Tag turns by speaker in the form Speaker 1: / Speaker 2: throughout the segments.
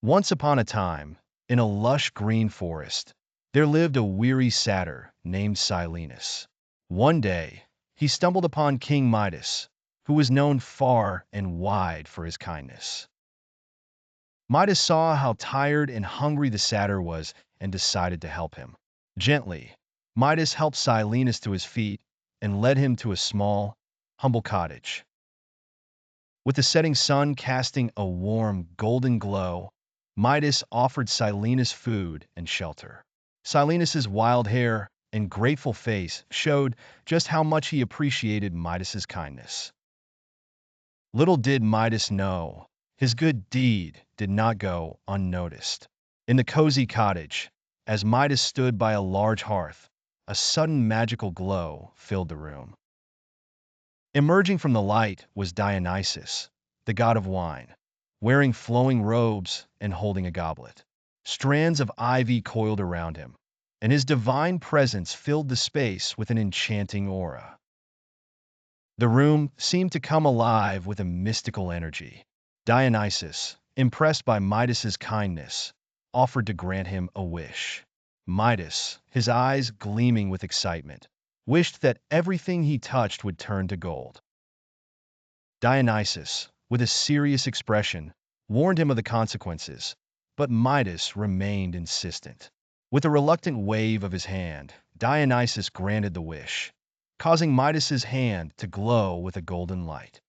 Speaker 1: Once upon a time, in a lush green forest, there lived a weary satyr named Silenus. One day, he stumbled upon King Midas, who was known far and wide for his kindness. Midas saw how tired and hungry the satyr was and decided to help him. Gently, Midas helped Silenus to his feet and led him to a small, humble cottage. With the setting sun casting a warm, golden glow, Midas offered Silenus food and shelter. Silenus's wild hair and grateful face showed just how much he appreciated Midas's kindness. Little did Midas know, his good deed did not go unnoticed. In the cozy cottage, as Midas stood by a large hearth, a sudden magical glow filled the room. Emerging from the light was Dionysus, the god of wine, wearing flowing robes and holding a goblet. Strands of ivy coiled around him, and his divine presence filled the space with an enchanting aura. The room seemed to come alive with a mystical energy. Dionysus, impressed by Midas's kindness, offered to grant him a wish. Midas, his eyes gleaming with excitement, wished that everything he touched would turn to gold. Dionysus, with a serious expression, warned him of the consequences, but Midas remained insistent. With a reluctant wave of his hand, Dionysus granted the wish, causing Midas's hand to glow with a golden light.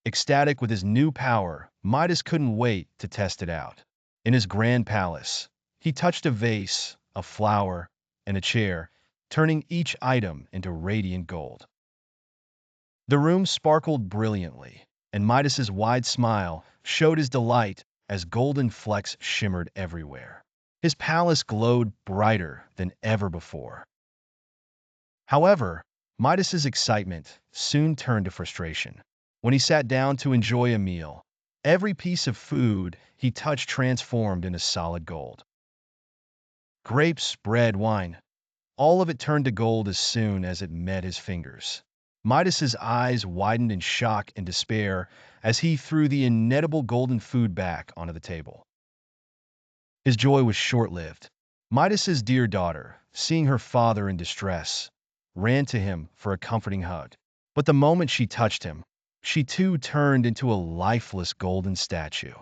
Speaker 1: Ecstatic with his new power, Midas couldn't wait to test it out. In his grand palace, he touched a vase, a flower, and a chair, turning each item into radiant gold. The room sparkled brilliantly, and Midas's wide smile showed his delight as golden flecks shimmered everywhere. His palace glowed brighter than ever before. However, Midas's excitement soon turned to frustration. When he sat down to enjoy a meal, every piece of food he touched transformed into solid gold. Grapes, bread, wine, all of it turned to gold as soon as it met his fingers. Midas's eyes widened in shock and despair as he threw the inedible golden food back onto the table. His joy was short-lived. Midas's dear daughter, seeing her father in distress, ran to him for a comforting hug. But the moment she touched him, she too turned into a lifeless golden statue.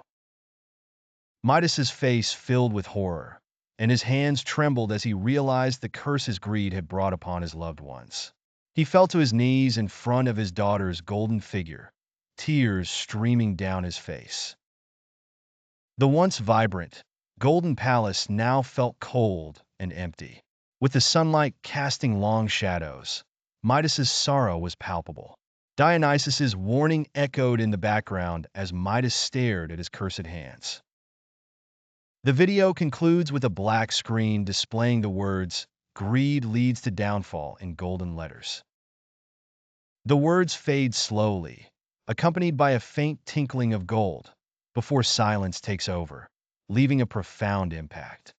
Speaker 1: Midas's face filled with horror, and his hands trembled as he realized the curse his greed had brought upon his loved ones. He fell to his knees in front of his daughter's golden figure, tears streaming down his face. The once vibrant, golden palace now felt cold and empty. With the sunlight casting long shadows, Midas's sorrow was palpable. Dionysus's warning echoed in the background as Midas stared at his cursed hands. The video concludes with a black screen displaying the words, "Greed leads to downfall" in golden letters. The words fade slowly, accompanied by a faint tinkling of gold, before silence takes over, leaving a profound impact.